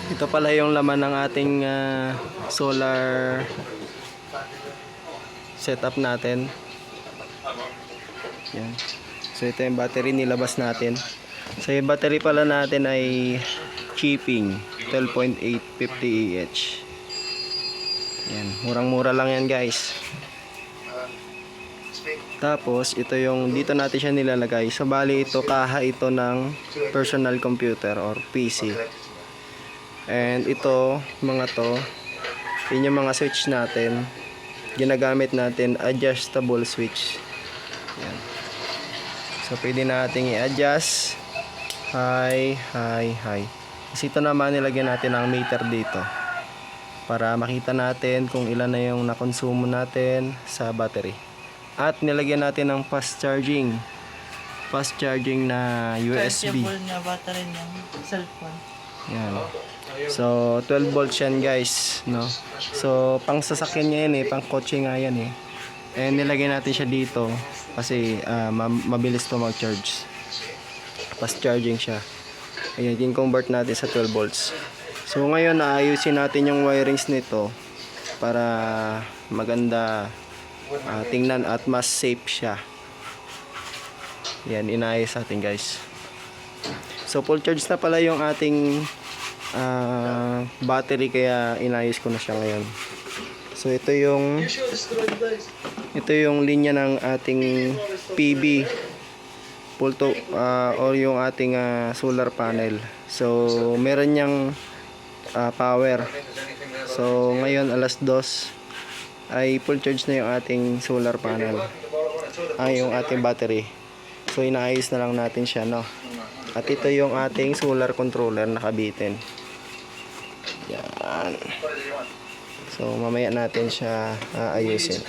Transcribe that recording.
Ito pala yung laman ng ating solar setup natin. Yan. So ito yung battery nilabas natin. So yung battery pala natin ay Cheaping 12.850 Ah. Yan, murang-mura lang yan guys. Tapos ito yung dito natin siya nilalagay. So bali ito kaha ito ng personal computer or PC. And ito mga to, yun yung mga switch natin. Ginagamit natin adjustable switch. Yan. So pwede nating i-adjust high, high, high. Kasi ito naman nilagyan natin ang meter dito para makita natin kung ilan na yung nakonsumo natin sa battery. At nilagyan natin ng fast charging na USB. Chargeable na battery ng cellphone. Yan. So 12 volts yan guys, no? So pang sasakyan niya yan pang kotse nga yan And nilagay natin siya dito kasi mabilis to mag-charge. Fast charging siya. Ayan, din-convert natin sa 12 volts. So ngayon naayusin natin yung wirings nito para maganda tingnan at mas safe siya. Yan, inaayos natin guys. So full charge na pala yung ating battery kaya inayos ko na siya ngayon. So ito yung linya ng ating PB or yung ating solar panel. So meron niyang power. So ngayon alas 2 ay full charge na yung ating solar panel. Yung ating battery. So inaayos na lang natin siya, no. At ito yung ating solar controller nakabitin. Yan. So mamaya natin siya ayusin.